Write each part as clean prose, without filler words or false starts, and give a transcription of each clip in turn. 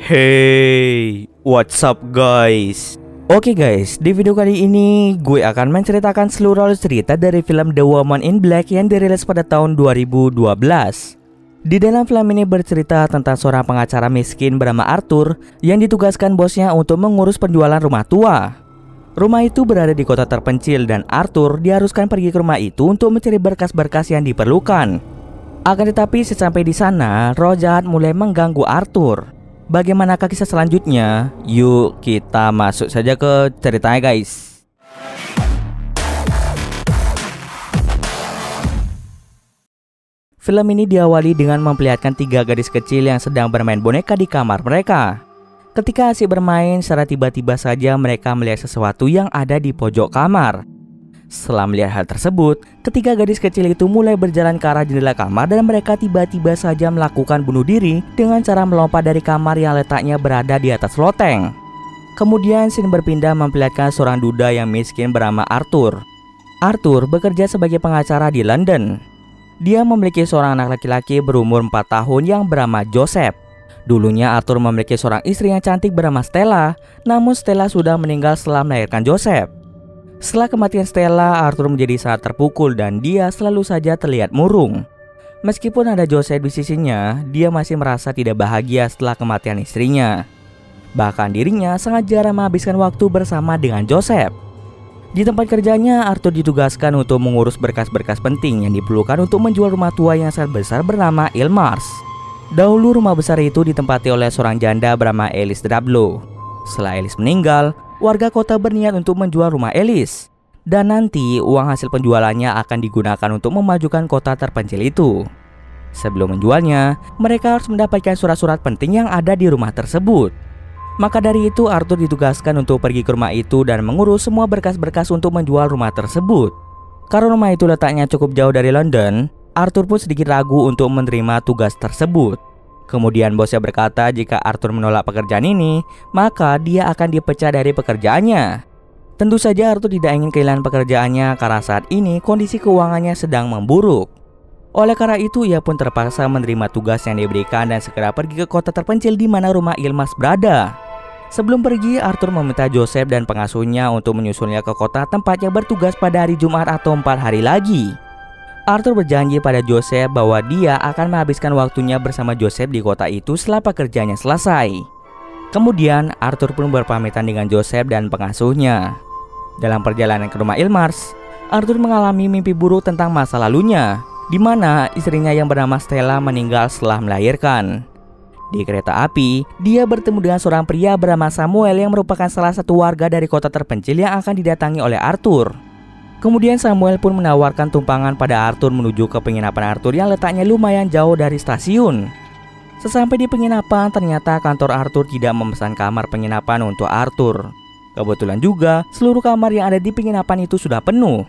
Hey, what's up guys? Oke guys, di video kali ini gue akan menceritakan seluruh cerita dari film The Woman in Black yang dirilis pada tahun 2012. Di dalam film ini bercerita tentang seorang pengacara miskin bernama Arthur yang ditugaskan bosnya untuk mengurus penjualan rumah tua. Rumah itu berada di kota terpencil dan Arthur diharuskan pergi ke rumah itu untuk mencari berkas-berkas yang diperlukan. Akan tetapi sesampai di sana, roh jahat mulai mengganggu Arthur. Bagaimanakah kisah selanjutnya? Yuk kita masuk saja ke ceritanya guys. Film ini diawali dengan memperlihatkan 3 gadis kecil yang sedang bermain boneka di kamar mereka. Ketika asyik bermain, secara tiba-tiba saja mereka melihat sesuatu yang ada di pojok kamar. Setelah melihat hal tersebut, ketiga gadis kecil itu mulai berjalan ke arah jendela kamar dan mereka tiba-tiba saja melakukan bunuh diri dengan cara melompat dari kamar yang letaknya berada di atas loteng. Kemudian scene berpindah memperlihatkan seorang duda yang miskin bernama Arthur. Arthur bekerja sebagai pengacara di London. Dia memiliki seorang anak laki-laki berumur 4 tahun yang bernama Joseph. Dulunya Arthur memiliki seorang istri yang cantik bernama Stella, namun Stella sudah meninggal setelah melahirkan Joseph. Setelah kematian Stella, Arthur menjadi sangat terpukul dan dia selalu saja terlihat murung. Meskipun ada Joseph di sisinya, dia masih merasa tidak bahagia setelah kematian istrinya. Bahkan dirinya sangat jarang menghabiskan waktu bersama dengan Joseph. Di tempat kerjanya, Arthur ditugaskan untuk mengurus berkas-berkas penting yang diperlukan untuk menjual rumah tua yang sangat besar bernama Ilmars. Dahulu rumah besar itu ditempati oleh seorang janda bernama Alice Drablow. Setelah Alice meninggal, warga kota berniat untuk menjual rumah Alice. Dan nanti uang hasil penjualannya akan digunakan untuk memajukan kota terpencil itu. Sebelum menjualnya, mereka harus mendapatkan surat-surat penting yang ada di rumah tersebut. Maka dari itu Arthur ditugaskan untuk pergi ke rumah itu dan mengurus semua berkas-berkas untuk menjual rumah tersebut. Karena rumah itu letaknya cukup jauh dari London, Arthur pun sedikit ragu untuk menerima tugas tersebut. Kemudian bosnya berkata jika Arthur menolak pekerjaan ini, maka dia akan dipecat dari pekerjaannya. Tentu saja Arthur tidak ingin kehilangan pekerjaannya karena saat ini kondisi keuangannya sedang memburuk. Oleh karena itu ia pun terpaksa menerima tugas yang diberikan dan segera pergi ke kota terpencil di mana rumah Ilmars berada. Sebelum pergi, Arthur meminta Joseph dan pengasuhnya untuk menyusulnya ke kota tempatnya bertugas pada hari Jumat atau 4 hari lagi. Arthur berjanji pada Joseph bahwa dia akan menghabiskan waktunya bersama Joseph di kota itu setelah pekerjaannya selesai. Kemudian Arthur pun berpamitan dengan Joseph dan pengasuhnya. Dalam perjalanan ke rumah Ilmars, Arthur mengalami mimpi buruk tentang masa lalunya, di mana istrinya yang bernama Stella meninggal setelah melahirkan. Di kereta api, dia bertemu dengan seorang pria bernama Samuel yang merupakan salah satu warga dari kota terpencil yang akan didatangi oleh Arthur. Kemudian Samuel pun menawarkan tumpangan pada Arthur menuju ke penginapan Arthur yang letaknya lumayan jauh dari stasiun. Sesampai di penginapan, ternyata kantor Arthur tidak memesan kamar penginapan untuk Arthur. Kebetulan juga seluruh kamar yang ada di penginapan itu sudah penuh.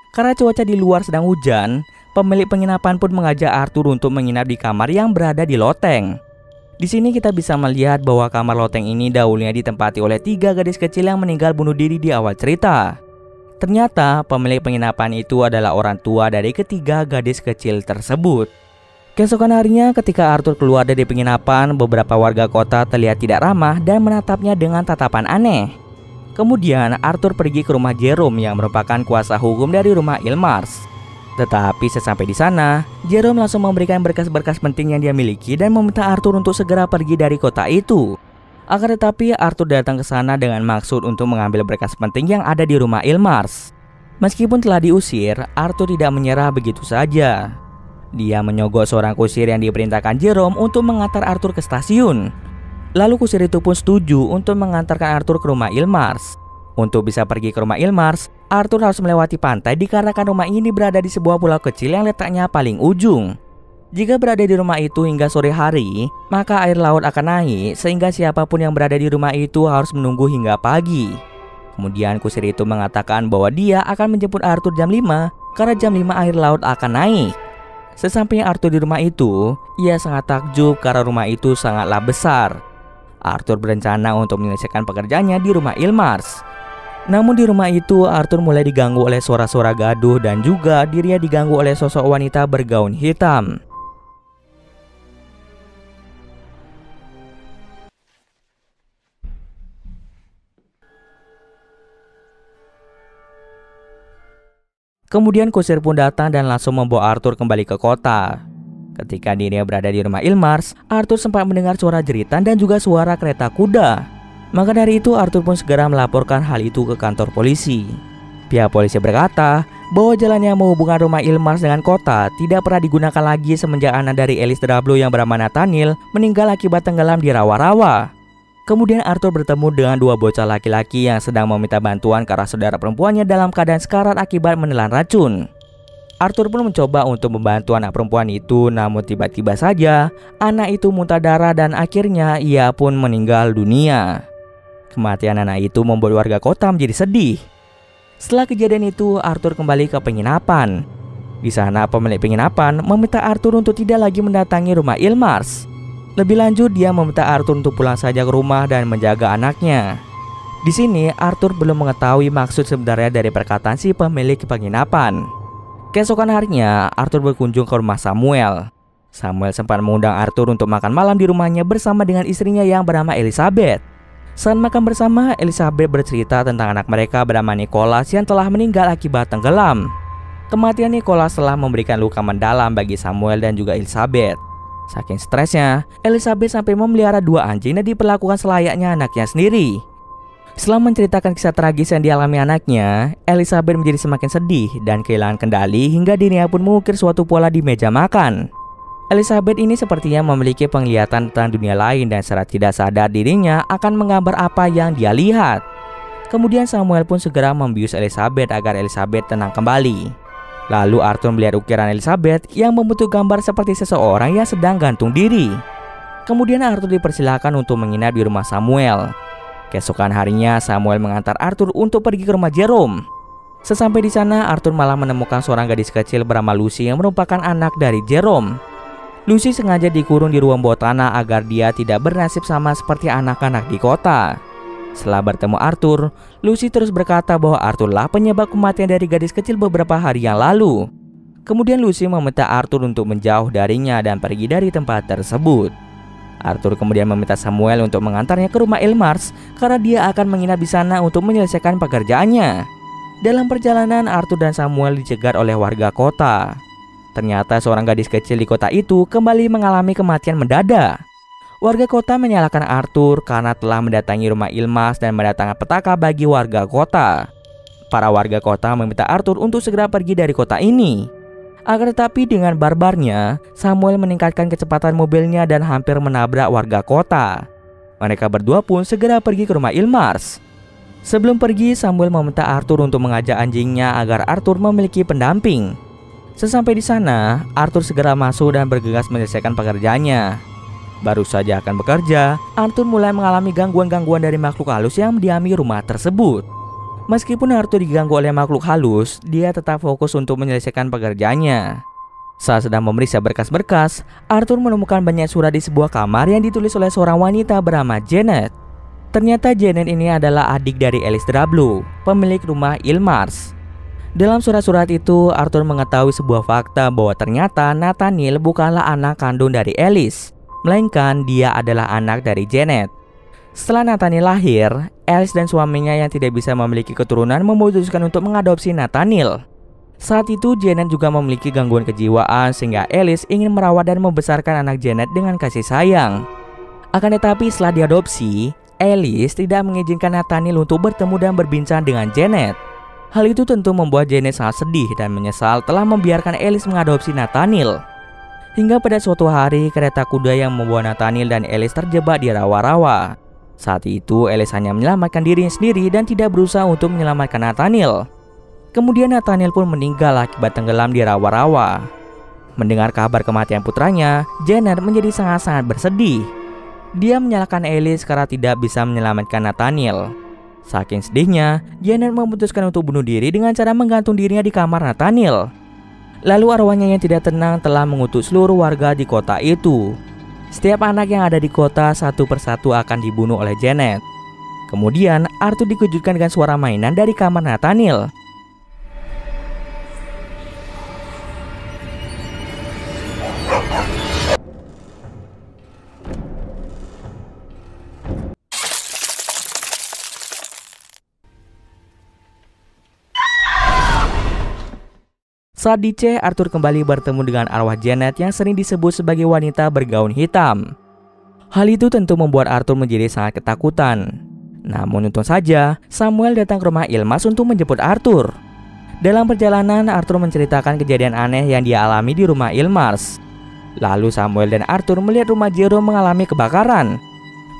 Karena cuaca di luar sedang hujan, pemilik penginapan pun mengajak Arthur untuk menginap di kamar yang berada di loteng. Di sini kita bisa melihat bahwa kamar loteng ini dahulunya ditempati oleh 3 gadis kecil yang meninggal bunuh diri di awal cerita. Ternyata pemilik penginapan itu adalah orang tua dari ketiga gadis kecil tersebut. Keesokan harinya ketika Arthur keluar dari penginapan, beberapa warga kota terlihat tidak ramah dan menatapnya dengan tatapan aneh. Kemudian Arthur pergi ke rumah Jerome yang merupakan kuasa hukum dari rumah Ilmars. Tetapi sesampai di sana, Jerome langsung memberikan berkas-berkas penting yang dia miliki dan meminta Arthur untuk segera pergi dari kota itu. Akan tetapi Arthur datang ke sana dengan maksud untuk mengambil berkas penting yang ada di rumah Ilmars. Meskipun telah diusir, Arthur tidak menyerah begitu saja. Dia menyogok seorang kusir yang diperintahkan Jerome untuk mengantar Arthur ke stasiun. Lalu kusir itu pun setuju untuk mengantarkan Arthur ke rumah Ilmars. Untuk bisa pergi ke rumah Ilmars, Arthur harus melewati pantai dikarenakan rumah ini berada di sebuah pulau kecil yang letaknya paling ujung. Jika berada di rumah itu hingga sore hari, maka air laut akan naik sehingga siapapun yang berada di rumah itu harus menunggu hingga pagi. Kemudian kusir itu mengatakan bahwa dia akan menjemput Arthur jam 5 karena jam 5 air laut akan naik. Sesampainya Arthur di rumah itu, ia sangat takjub karena rumah itu sangatlah besar. Arthur berencana untuk menyelesaikan pekerjaannya di rumah Ilmars. Namun di rumah itu Arthur mulai diganggu oleh suara-suara gaduh dan juga dirinya diganggu oleh sosok wanita bergaun hitam. Kemudian kusir pun datang dan langsung membawa Arthur kembali ke kota. Ketika dirinya berada di rumah Ilmars, Arthur sempat mendengar suara jeritan dan juga suara kereta kuda. Maka dari itu Arthur pun segera melaporkan hal itu ke kantor polisi. Pihak polisi berkata bahwa jalan yang menghubungkan rumah Ilmars dengan kota tidak pernah digunakan lagi semenjak anak dari Alice Drablo yang bernama Nathaniel meninggal akibat tenggelam di rawa-rawa. Kemudian Arthur bertemu dengan dua bocah laki-laki yang sedang meminta bantuan karena saudara perempuannya dalam keadaan sekarat akibat menelan racun. Arthur pun mencoba untuk membantu anak perempuan itu, namun tiba-tiba saja anak itu muntah darah dan akhirnya ia pun meninggal dunia. Kematian anak itu membuat warga kota menjadi sedih. Setelah kejadian itu, Arthur kembali ke penginapan. Di sana pemilik penginapan meminta Arthur untuk tidak lagi mendatangi rumah Ilmars. Lebih lanjut, dia meminta Arthur untuk pulang saja ke rumah dan menjaga anaknya. Di sini, Arthur belum mengetahui maksud sebenarnya dari perkataan si pemilik penginapan. Keesokan harinya, Arthur berkunjung ke rumah Samuel. Samuel sempat mengundang Arthur untuk makan malam di rumahnya bersama dengan istrinya yang bernama Elizabeth. Saat makan bersama, Elizabeth bercerita tentang anak mereka bernama Nicholas yang telah meninggal akibat tenggelam. Kematian Nicholas telah memberikan luka mendalam bagi Samuel dan juga Elizabeth. Saking stresnya, Elizabeth sampai memelihara dua anjing dan diperlakukan selayaknya anaknya sendiri. Setelah menceritakan kisah tragis yang dialami anaknya, Elizabeth menjadi semakin sedih dan kehilangan kendali hingga dirinya pun mengukir suatu pola di meja makan. Elizabeth ini sepertinya memiliki penglihatan tentang dunia lain dan secara tidak sadar dirinya akan menggambar apa yang dia lihat. Kemudian Samuel pun segera membius Elizabeth agar Elizabeth tenang kembali. Lalu Arthur melihat ukiran Elizabeth yang membentuk gambar seperti seseorang yang sedang gantung diri. Kemudian Arthur dipersilakan untuk menginap di rumah Samuel. Keesokan harinya Samuel mengantar Arthur untuk pergi ke rumah Jerome. Sesampai di sana, Arthur malah menemukan seorang gadis kecil bernama Lucy yang merupakan anak dari Jerome. Lucy sengaja dikurung di ruang bawah tanah agar dia tidak bernasib sama seperti anak-anak di kota. Setelah bertemu Arthur, Lucy terus berkata bahwa Arthurlah penyebab kematian dari gadis kecil beberapa hari yang lalu. Kemudian Lucy meminta Arthur untuk menjauh darinya dan pergi dari tempat tersebut. Arthur kemudian meminta Samuel untuk mengantarnya ke rumah Ilmars karena dia akan menginap di sana untuk menyelesaikan pekerjaannya. Dalam perjalanan, Arthur dan Samuel dicegat oleh warga kota. Ternyata seorang gadis kecil di kota itu kembali mengalami kematian mendadak. Warga kota menyalahkan Arthur karena telah mendatangi rumah Ilmars dan mendatangkan petaka bagi warga kota. Para warga kota meminta Arthur untuk segera pergi dari kota ini. Akan tetapi dengan barbarnya, Samuel meningkatkan kecepatan mobilnya dan hampir menabrak warga kota. Mereka berdua pun segera pergi ke rumah Ilmars. Sebelum pergi, Samuel meminta Arthur untuk mengajak anjingnya agar Arthur memiliki pendamping. Sesampai di sana, Arthur segera masuk dan bergegas menyelesaikan pekerjaannya. Baru saja akan bekerja, Arthur mulai mengalami gangguan-gangguan dari makhluk halus yang mendiami rumah tersebut. Meskipun Arthur diganggu oleh makhluk halus, dia tetap fokus untuk menyelesaikan pekerjaannya. Saat sedang memeriksa berkas-berkas, Arthur menemukan banyak surat di sebuah kamar yang ditulis oleh seorang wanita bernama Janet. Ternyata Janet ini adalah adik dari Alice Drablo, pemilik rumah Ilmars. Dalam surat-surat itu, Arthur mengetahui sebuah fakta bahwa ternyata Nathaniel bukanlah anak kandung dari Alice, melainkan dia adalah anak dari Janet. Setelah Nathaniel lahir, Alice dan suaminya yang tidak bisa memiliki keturunan memutuskan untuk mengadopsi Nathaniel. Saat itu Janet juga memiliki gangguan kejiwaan sehingga Alice ingin merawat dan membesarkan anak Janet dengan kasih sayang. Akan tetapi setelah diadopsi, Alice tidak mengizinkan Nathaniel untuk bertemu dan berbincang dengan Janet. Hal itu tentu membuat Janet sangat sedih dan menyesal telah membiarkan Alice mengadopsi Nathaniel. Hingga pada suatu hari, kereta kuda yang membawa Nathaniel dan Alice terjebak di rawa-rawa. Saat itu, Alice hanya menyelamatkan dirinya sendiri dan tidak berusaha untuk menyelamatkan Nathaniel. Kemudian Nathaniel pun meninggal akibat tenggelam di rawa-rawa. Mendengar kabar kematian putranya, Janet menjadi sangat-sangat bersedih. Dia menyalahkan Alice karena tidak bisa menyelamatkan Nathaniel. Saking sedihnya, Janet memutuskan untuk bunuh diri dengan cara menggantung dirinya di kamar Nathaniel. Lalu arwahnya yang tidak tenang telah mengutuk seluruh warga di kota itu. Setiap anak yang ada di kota satu persatu akan dibunuh oleh Janet. Kemudian Arthur dikejutkan dengan suara mainan dari kamar Nathaniel. Saat di C, Arthur kembali bertemu dengan arwah Janet yang sering disebut sebagai wanita bergaun hitam. Hal itu tentu membuat Arthur menjadi sangat ketakutan. Namun untung saja, Samuel datang ke rumah Ilmars untuk menjemput Arthur. Dalam perjalanan, Arthur menceritakan kejadian aneh yang dia alami di rumah Ilmars. Lalu Samuel dan Arthur melihat rumah Jerome mengalami kebakaran.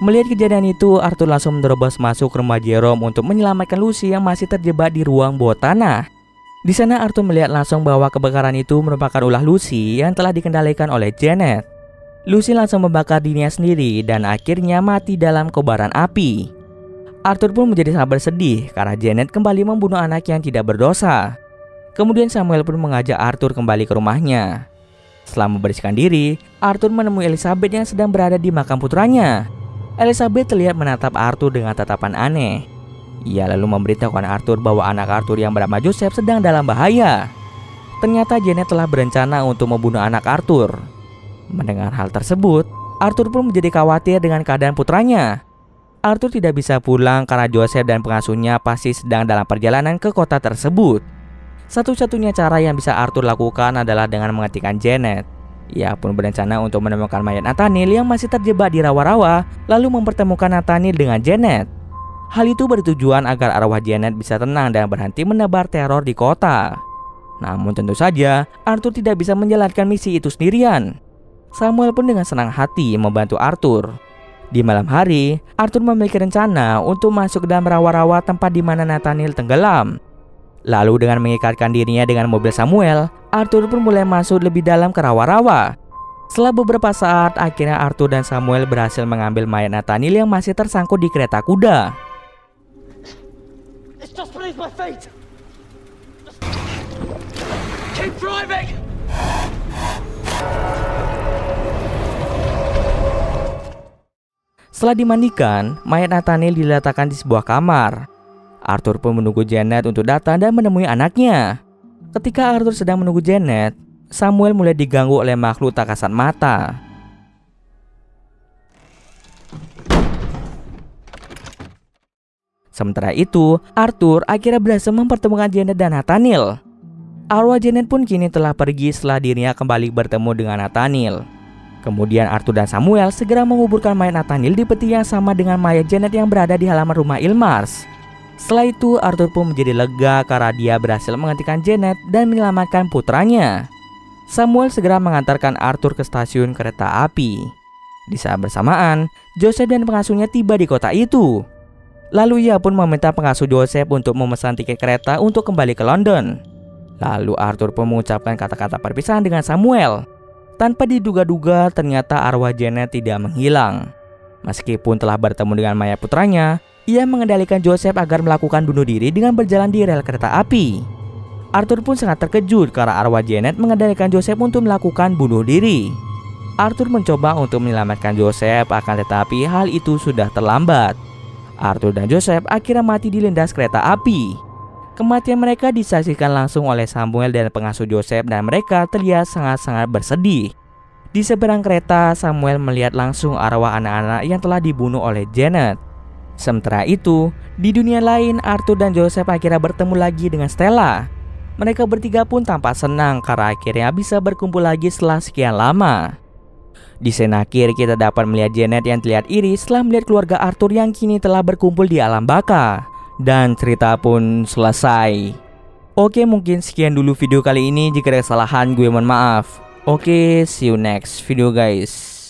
Melihat kejadian itu, Arthur langsung menerobos masuk ke rumah Jerome untuk menyelamatkan Lucy yang masih terjebak di ruang bawah tanah. Di sana Arthur melihat langsung bahwa kebakaran itu merupakan ulah Lucy yang telah dikendalikan oleh Janet. Lucy langsung membakar dirinya sendiri dan akhirnya mati dalam kobaran api. Arthur pun menjadi sangat bersedih karena Janet kembali membunuh anak yang tidak berdosa. Kemudian Samuel pun mengajak Arthur kembali ke rumahnya. Setelah membersihkan diri, Arthur menemui Elizabeth yang sedang berada di makam putranya. Elizabeth terlihat menatap Arthur dengan tatapan aneh. Ia lalu memberitahukan Arthur bahwa anak Arthur yang bernama Joseph sedang dalam bahaya. Ternyata Janet telah berencana untuk membunuh anak Arthur. Mendengar hal tersebut, Arthur pun menjadi khawatir dengan keadaan putranya. Arthur tidak bisa pulang karena Joseph dan pengasuhnya pasti sedang dalam perjalanan ke kota tersebut. Satu-satunya cara yang bisa Arthur lakukan adalah dengan menghentikan Janet. Ia pun berencana untuk menemukan mayat Nathaniel yang masih terjebak di rawa-rawa, lalu mempertemukan Nathaniel dengan Janet. Hal itu bertujuan agar arwah Janet bisa tenang dan berhenti menebar teror di kota. Namun tentu saja, Arthur tidak bisa menjalankan misi itu sendirian. Samuel pun dengan senang hati membantu Arthur. Di malam hari, Arthur memiliki rencana untuk masuk ke dalam rawa-rawa tempat di mana Nathaniel tenggelam. Lalu dengan mengikatkan dirinya dengan mobil Samuel, Arthur pun mulai masuk lebih dalam ke rawa-rawa. Setelah beberapa saat, akhirnya Arthur dan Samuel berhasil mengambil mayat Nathaniel yang masih tersangkut di kereta kuda. It's just beneath my feet. Keep driving. Setelah dimandikan, mayat Nathaniel diletakkan di sebuah kamar. Arthur pun menunggu Janet untuk datang dan menemui anaknya. Ketika Arthur sedang menunggu Janet, Samuel mulai diganggu oleh makhluk tak kasat mata. Sementara itu, Arthur akhirnya berhasil mempertemukan Janet dan Nathaniel. Arwah Janet pun kini telah pergi setelah dirinya kembali bertemu dengan Nathaniel. Kemudian Arthur dan Samuel segera menguburkan mayat Nathaniel di peti yang sama dengan mayat Janet yang berada di halaman rumah Ilmars. Setelah itu, Arthur pun menjadi lega karena dia berhasil menghentikan Janet dan menyelamatkan putranya. Samuel segera mengantarkan Arthur ke stasiun kereta api. Di saat bersamaan, Joseph dan pengasuhnya tiba di kota itu. Lalu ia pun meminta pengasuh Joseph untuk memesan tiket kereta untuk kembali ke London. Lalu Arthur pun mengucapkan kata-kata perpisahan dengan Samuel. Tanpa diduga-duga, ternyata arwah Janet tidak menghilang. Meskipun telah bertemu dengan mayat putranya, ia mengendalikan Joseph agar melakukan bunuh diri dengan berjalan di rel kereta api. Arthur pun sangat terkejut karena arwah Janet mengendalikan Joseph untuk melakukan bunuh diri. Arthur mencoba untuk menyelamatkan Joseph, akan tetapi hal itu sudah terlambat. Arthur dan Joseph akhirnya mati dilindas kereta api. Kematian mereka disaksikan langsung oleh Samuel dan pengasuh Joseph dan mereka terlihat sangat-sangat bersedih. Di seberang kereta, Samuel melihat langsung arwah anak-anak yang telah dibunuh oleh Janet. Sementara itu, di dunia lain, Arthur dan Joseph akhirnya bertemu lagi dengan Stella. Mereka bertiga pun tampak senang karena akhirnya bisa berkumpul lagi setelah sekian lama. Di scene akhir, kita dapat melihat Janet yang terlihat iri setelah melihat keluarga Arthur yang kini telah berkumpul di alam baka. Dan cerita pun selesai. Oke, mungkin sekian dulu video kali ini. Jika ada kesalahan, gue mohon maaf. Oke, see you next video guys.